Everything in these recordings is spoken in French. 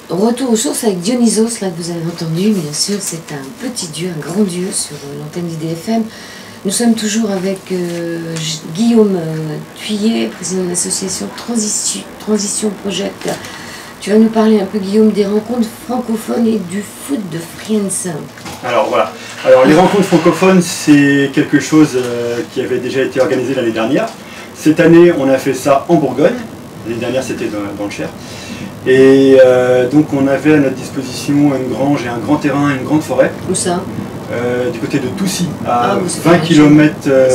Retour aux sources avec Dionysos, là que vous avez entendu, bien sûr, c'est un petit dieu, un grand dieu sur l'antenne d'IDFM. Nous sommes toujours avec Guillaume Thuillier, président de l'association Transition Project. Tu vas nous parler un peu, Guillaume, des rencontres francophones et du foot de Friends. Alors voilà, alors les rencontres francophones, c'est quelque chose qui avait déjà été organisé l'année dernière. Cette année, on a fait ça en Bourgogne. L'année dernière, c'était dans le Cher. Et donc on avait à notre disposition une grange et un grand terrain, une grande forêt. Où ça? Du côté de Toussy, à 20 km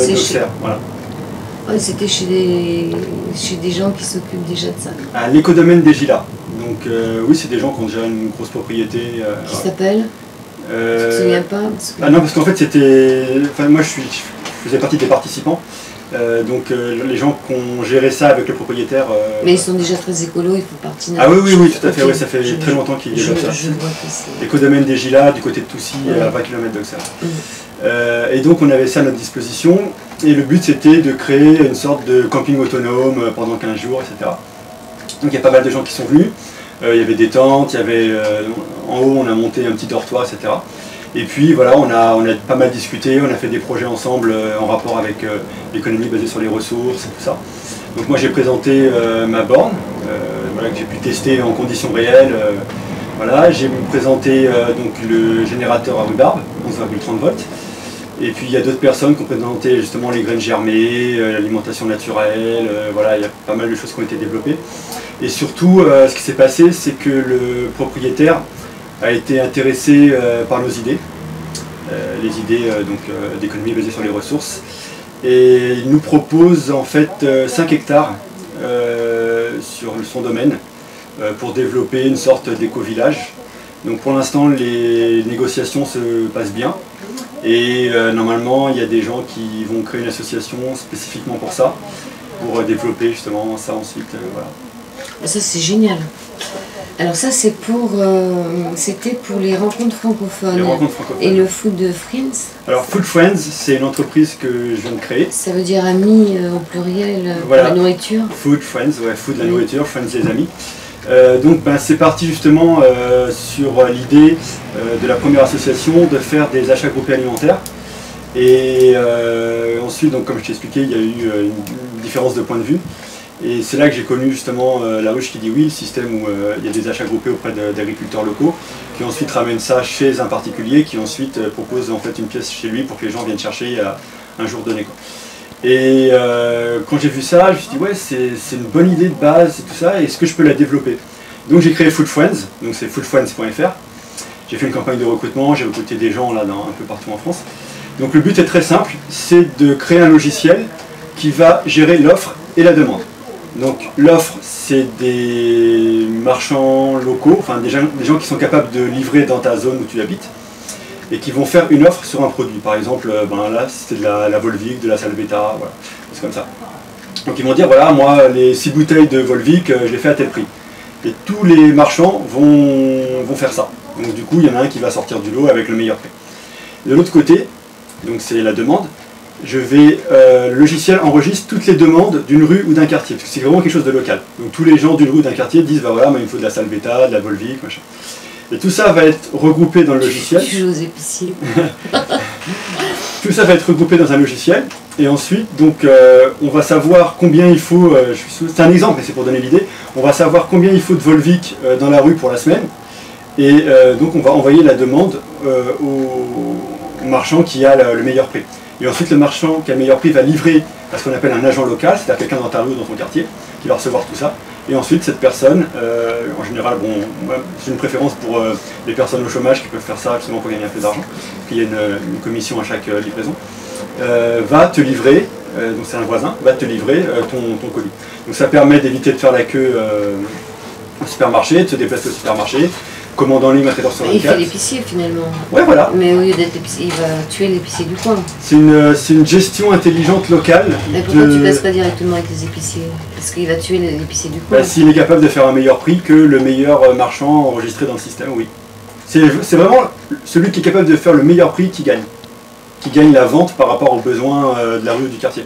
d'Auxerre. Voilà. Ouais, c'était chez des gens qui s'occupent déjà de ça. À l'écodomaine des Gilas. Donc oui, c'est des gens qui ont déjà une grosse propriété. Qui s'appelle? Tu ne te souviens pas? Ah non, parce qu'en fait c'était... Enfin, moi je faisais partie des participants. Donc les gens qui ont géré ça avec le propriétaire... Mais ils sont déjà très écolos, ils font partie... Ah oui, tout à fait, ouais, ça fait très longtemps qu'ils développent ça. L'écodomaine des Gilas, du côté de Toussy, à 20 km d'Auxerre. Et donc on avait ça à notre disposition, et le but c'était de créer une sorte de camping autonome pendant 15 jours, etc. Donc il y a pas mal de gens qui sont venus, il y avait des tentes, il y avait... en haut on a monté un petit dortoir, etc. Et puis voilà, on a pas mal discuté, on a fait des projets ensemble en rapport avec l'économie basée sur les ressources et tout ça. Donc moi j'ai présenté ma borne, voilà, que j'ai pu tester en conditions réelles. Voilà, j'ai présenté donc le générateur à rhubarbe, 11,30 volts. Et puis il y a d'autres personnes qui ont présenté justement les graines germées, l'alimentation naturelle, voilà, il y a pas mal de choses qui ont été développées. Et surtout, ce qui s'est passé, c'est que le propriétaire a été intéressé par nos idées, les idées d'économie basée sur les ressources. Et il nous propose en fait 5 hectares sur son domaine pour développer une sorte d'éco-village. Donc pour l'instant les négociations se passent bien et normalement il y a des gens qui vont créer une association spécifiquement pour ça, pour développer justement ça ensuite. Voilà. Ça c'est génial. Alors ça c'est c'était pour les rencontres francophones. Les rencontres francophones. Et le food de Friends? Alors Food Friends, c'est une entreprise que je viens de créer. Ça veut dire amis au pluriel, voilà. La nourriture. Food Friends, ouais, food la nourriture, Friends les amis. Donc c'est parti justement sur l'idée de la première association de faire des achats groupés alimentaires. Et ensuite, donc, comme je t'ai expliqué, il y a eu une différence de point de vue. Et c'est là que j'ai connu justement la ruche qui dit oui, le système où il y a des achats groupés auprès d'agriculteurs locaux, qui ensuite ramènent ça chez un particulier, qui ensuite propose en fait une pièce chez lui pour que les gens viennent chercher à un jour donné, quoi. Et quand j'ai vu ça, je me suis dit ouais, c'est une bonne idée de base et tout ça, est-ce que je peux la développer? Donc j'ai créé Food Friends, donc c'est foodfriends.fr. J'ai fait une campagne de recrutement, j'ai recruté des gens là un peu partout en France. Donc le but est très simple, c'est de créer un logiciel qui va gérer l'offre et la demande. Donc l'offre, c'est des marchands locaux, enfin des gens qui sont capables de livrer dans ta zone où tu habites et qui vont faire une offre sur un produit. Par exemple, là c'était de la Volvic, de la Salvetta, voilà, c'est comme ça. Donc ils vont dire voilà, moi les 6 bouteilles de Volvic, je les fais à tel prix. Et tous les marchands vont faire ça. Donc du coup, il y en a un qui va sortir du lot avec le meilleur prix. De l'autre côté, donc c'est la demande. Le logiciel enregistre toutes les demandes d'une rue ou d'un quartier, parce que c'est vraiment quelque chose de local. Donc tous les gens d'une rue ou d'un quartier disent, bah voilà, moi il me faut de la Salvetta, de la Volvic, machin. Et tout ça va être regroupé dans le logiciel. Tu joues aux épiciers. Tout ça va être regroupé dans un logiciel, et ensuite, donc, on va savoir combien il faut, c'est un exemple, mais c'est pour donner l'idée, on va savoir combien il faut de Volvic dans la rue pour la semaine, et donc on va envoyer la demande au marchand qui a le meilleur prix. Et ensuite, le marchand qui a le meilleur prix va livrer à ce qu'on appelle un agent local, c'est-à-dire quelqu'un dans ta rue ou dans ton quartier, qui va recevoir tout ça. Et ensuite, cette personne, en général, bon, j'ai une préférence pour les personnes au chômage qui peuvent faire ça justement pour gagner un peu d'argent, parce qu'il y a une commission à chaque livraison, va te livrer, donc c'est un voisin, va te livrer ton colis. Donc ça permet d'éviter de faire la queue au supermarché, de se déplacer au supermarché, commande en ligne à 14 sur 24. Il fait l'épicier finalement. Ouais, voilà. Mais au lieu d'être l'épicier, il va tuer l'épicier du coin. C'est une gestion intelligente locale. Mais pourquoi tu ne passes pas directement avec les épiciers? Parce qu'il va tuer l'épicier du coin. Bah, s'il est capable de faire un meilleur prix que le meilleur marchand enregistré dans le système, oui. C'est vraiment celui qui est capable de faire le meilleur prix qui gagne. Qui gagne la vente par rapport aux besoins de la rue ou du quartier.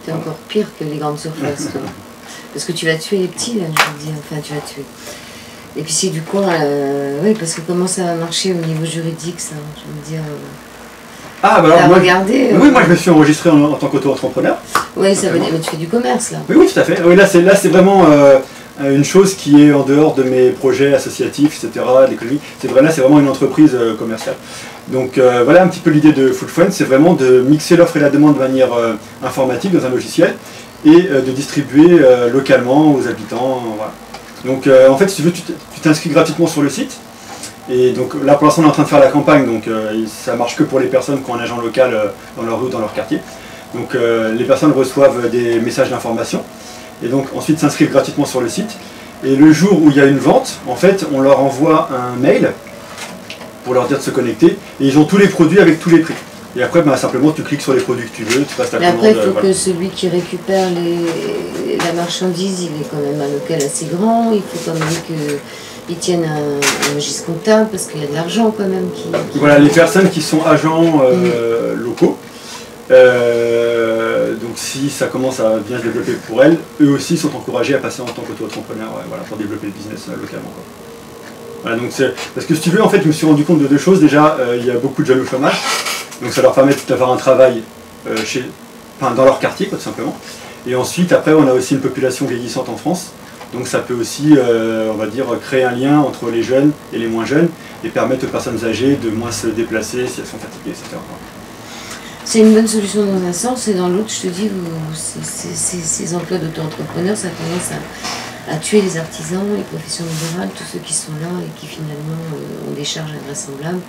C'est encore pire que les grandes surfaces. Parce que tu vas tuer les petits, là, je veux dire. Enfin, tu vas tuer. Et puis si du coup, oui, parce que comment ça va marcher au niveau juridique, ça, je veux dire... Ah, bah alors, moi, regardé, oui, moi je me suis enregistré en tant qu'auto-entrepreneur. Oui, ça veut dire, mais tu fais du commerce, là. Oui, oui, tout à fait. Oui, là, c'est vraiment une chose qui est en dehors de mes projets associatifs, etc., de l'économie. C'est vrai, là, c'est vraiment une entreprise commerciale. Donc voilà un petit peu l'idée de Food Friends, c'est vraiment de mixer l'offre et la demande de manière informatique dans un logiciel et de distribuer localement aux habitants. Voilà. Donc en fait, si tu veux, tu t'inscris gratuitement sur le site. Et donc là, pour l'instant, on est en train de faire la campagne, donc ça marche que pour les personnes qui ont un agent local dans leur rue ou dans leur quartier. Donc les personnes reçoivent des messages d'information et donc ensuite s'inscrivent gratuitement sur le site. Et le jour où il y a une vente, en fait, on leur envoie un mail pour leur dire de se connecter et ils ont tous les produits avec tous les prix. Et après, ben, simplement, tu cliques sur les produits que tu veux, tu passes ta commande. Mais après, il faut que celui qui récupère la marchandise, il est quand même un local assez grand. Il faut quand même qu'ils tiennent un registre comptable parce qu'il y a de l'argent quand même. Voilà, les personnes qui sont agents locaux, donc si ça commence à bien se développer pour elles, eux aussi sont encouragés à passer en tant qu'auto-entrepreneur voilà, pour développer le business localement. Quoi. Voilà, donc parce que si tu veux, en fait, je me suis rendu compte de deux choses. Déjà, il y a beaucoup de jeunes au chômage. Donc ça leur permet d'avoir un travail dans leur quartier, quoi, tout simplement. Et ensuite, après, on a aussi une population vieillissante en France. Donc ça peut aussi, on va dire, créer un lien entre les jeunes et les moins jeunes et permettre aux personnes âgées de moins se déplacer si elles sont fatiguées, etc. C'est une bonne solution dans un sens et dans l'autre, je te dis, ces emplois d'auto-entrepreneurs, ça a tendance à tuer les artisans, les professions libérales, tous ceux qui sont là et qui finalement ont des charges invraisemblables.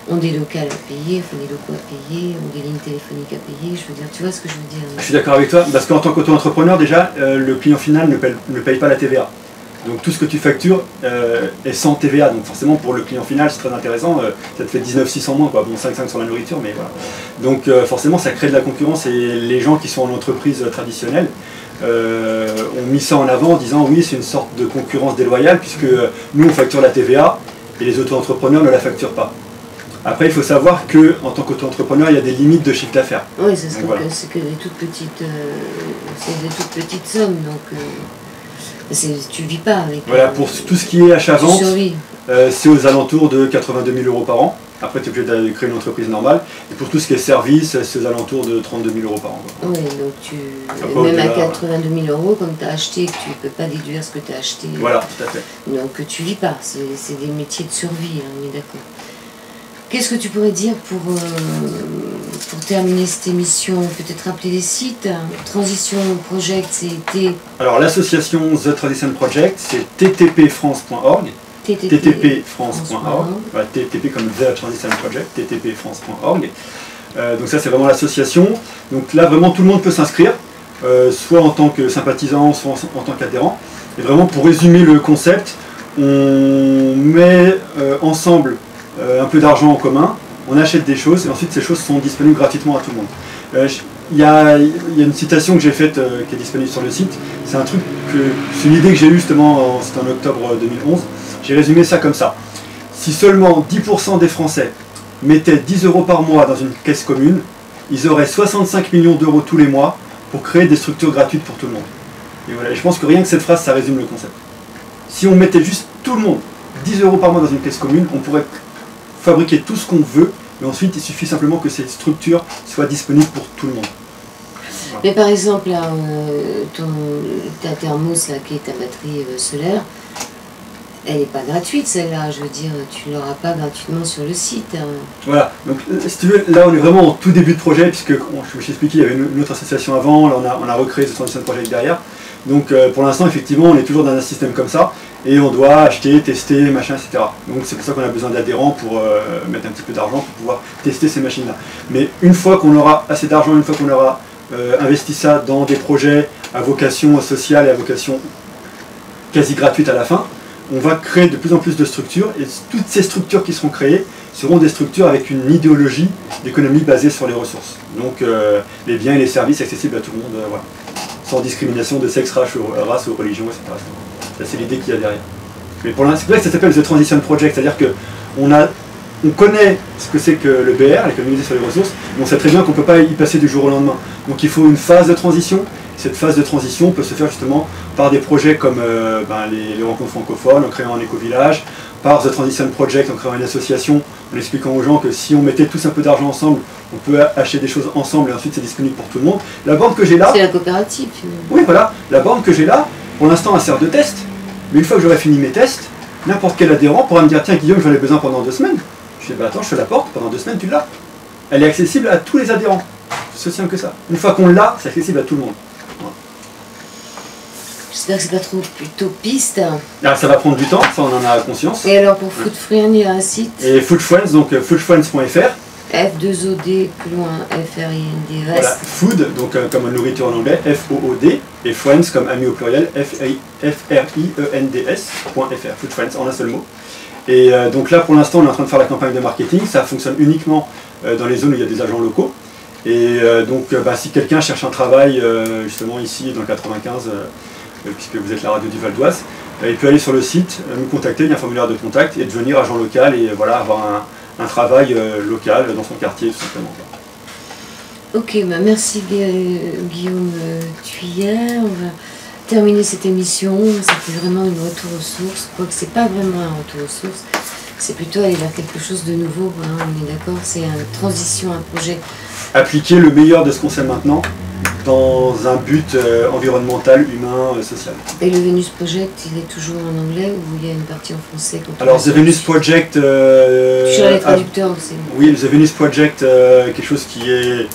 Ont des locaux à payer, enfin des locaux à payer, ont des lignes téléphoniques à payer, je veux dire, tu vois ce que je veux dire. Je suis d'accord avec toi, parce qu'en tant qu'auto-entrepreneur, déjà, le client final ne paye pas la TVA. Donc tout ce que tu factures est sans TVA, donc forcément pour le client final c'est très intéressant, ça te fait 19 600 moins, quoi. Bon 5,5 sur la nourriture, mais voilà. Donc forcément ça crée de la concurrence et les gens qui sont en entreprise traditionnelle ont mis ça en avant en disant oui c'est une sorte de concurrence déloyale puisque nous on facture la TVA et les auto-entrepreneurs ne la facturent pas. Après, il faut savoir qu'en tant qu'auto-entrepreneur, il y a des limites de chiffre d'affaires. Oui, c'est voilà. Que des toutes petites, sommes, donc tu vis pas avec. Voilà, pour tout ce qui est achat-vente, c'est aux alentours de 82 000 euros par an. Après, tu es obligé de créer une entreprise normale. Et pour tout ce qui est service, c'est aux alentours de 32 000 euros par an. Quoi. Oui, donc même à 82 000 euros, comme tu as acheté, tu ne peux pas déduire ce que tu as acheté. Voilà, tout à fait. Donc tu vis pas, c'est des métiers de survie, hein, on est d'accord. Qu'est-ce que tu pourrais dire pour terminer cette émission? Peut-être rappeler les sites. Transition Project, c'était... Alors l'association The Transition Project, c'est ttpfrance.org. ttpfrance.org. Voilà, ttp comme The Transition Project, ttpfrance.org. Donc ça c'est vraiment l'association. Donc là vraiment tout le monde peut s'inscrire, soit en tant que sympathisant, soit en tant qu'adhérent. Et vraiment pour résumer le concept, on met ensemble un peu d'argent en commun, on achète des choses et ensuite ces choses sont disponibles gratuitement à tout le monde. Il y a une citation que j'ai faite qui est disponible sur le site, c'est une idée que j'ai eue justement, c'était en octobre 2011, j'ai résumé ça comme ça. Si seulement 10% des Français mettaient 10 euros par mois dans une caisse commune, ils auraient 65 millions d'euros tous les mois pour créer des structures gratuites pour tout le monde. Et voilà, je pense que rien que cette phrase, ça résume le concept. Si on mettait juste tout le monde 10 euros par mois dans une caisse commune, on pourrait fabriquer tout ce qu'on veut, mais ensuite il suffit simplement que cette structure soit disponible pour tout le monde. Voilà. Mais par exemple, là, ta thermos, là, qui est ta batterie solaire, elle n'est pas gratuite celle-là, je veux dire, tu ne l'auras pas gratuitement sur le site. Hein. Voilà, donc si tu veux, là on est vraiment au tout début de projet, puisque je me suis expliqué, il y avait une autre association avant, là on a recréé ce Transition Project derrière. Donc pour l'instant, effectivement, on est toujours dans un système comme ça, et on doit acheter, tester, machin, etc. Donc c'est pour ça qu'on a besoin d'adhérents pour mettre un petit peu d'argent pour pouvoir tester ces machines-là. Mais une fois qu'on aura assez d'argent, une fois qu'on aura investi ça dans des projets à vocation sociale et à vocation quasi gratuite à la fin, on va créer de plus en plus de structures, et toutes ces structures qui seront créées seront des structures avec une idéologie d'économie basée sur les ressources. Donc les biens et les services accessibles à tout le monde, voilà. Sans discrimination de sexe, race ou religion, etc. Ça, c'est l'idée qu'il y a derrière. Mais pour l'instant, c'est vrai que ça s'appelle The Transition Project, c'est-à-dire qu'on connaît ce que c'est que le BR, l'économie basée sur les ressources, mais on sait très bien qu'on ne peut pas y passer du jour au lendemain. Donc il faut une phase de transition, cette phase de transition peut se faire justement par des projets comme les rencontres francophones, en créant un éco-village, par The Transition Project, en créant une association, en expliquant aux gens que si on mettait tous un peu d'argent ensemble, on peut acheter des choses ensemble et ensuite c'est disponible pour tout le monde. La borne que j'ai là... C'est la coopérative finalement. Oui, voilà. La borne que j'ai là, pour l'instant, elle sert de test. Mais une fois que j'aurai fini mes tests, n'importe quel adhérent pourra me dire « Tiens, Guillaume, j'en ai besoin pendant 2 semaines. » Je dis « Bah attends, je te la porte, pendant 2 semaines, tu l'as. » Elle est accessible à tous les adhérents. C'est aussi simple que ça. Une fois qu'on l'a, c'est accessible à tout le monde. Voilà. J'espère que c'est pas trop utopiste. Ah, ça va prendre du temps, ça on en a conscience. Et alors pour Food Friends, il y a un site. Et Food Friends, donc foodfriends.fr. F2OD, plus loin, FRIND, Voilà, food, donc comme nourriture en anglais, F-O-O-D, et friends comme amis au pluriel, F-R-I-E-N-D-S.fr, Food Friends en un seul mot. Et donc là pour l'instant on est en train de faire la campagne de marketing, ça fonctionne uniquement dans les zones où il y a des agents locaux. Et si quelqu'un cherche un travail justement ici dans le 95, puisque vous êtes la radio du Val d'Oise, il peut aller sur le site, nous contacter, il y a un formulaire de contact et devenir agent local et voilà, avoir un travail local dans son quartier tout simplement. Ok, bah merci Guillaume Thuyer. On va terminer cette émission. C'était vraiment une retour aux sources, quoique c'est pas vraiment un retour aux sources, c'est plutôt aller vers quelque chose de nouveau, hein, on est d'accord, c'est une transition, un projet. Appliquer le meilleur de ce qu'on sait maintenant dans un but environnemental, humain, social. Et le Venus Project, il est toujours en anglais ou il y a une partie en français? Alors The Venus Project... Tu cherches les traducteurs aussi. Oui, The Venus Project, quelque chose qui est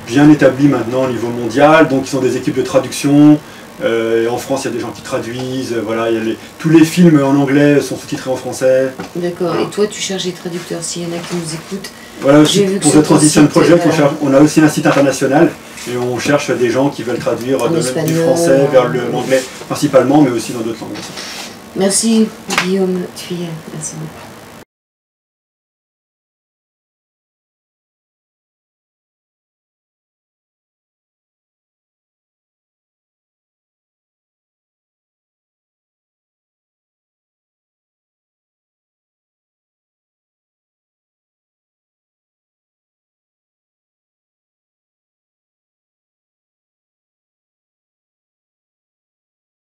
bien établi maintenant au niveau mondial, donc ils ont des équipes de traduction. En France, il y a des gens qui traduisent, voilà, tous les films en anglais sont sous-titrés en français. D'accord, et toi tu cherches des traducteurs, s'il y en a qui nous écoutent. Voilà, aussi, pour The Transition Project, on a aussi un site international et on cherche des gens qui veulent traduire du français vers l'anglais principalement, mais aussi dans d'autres langues. Merci Guillaume Thuyer, merci beaucoup.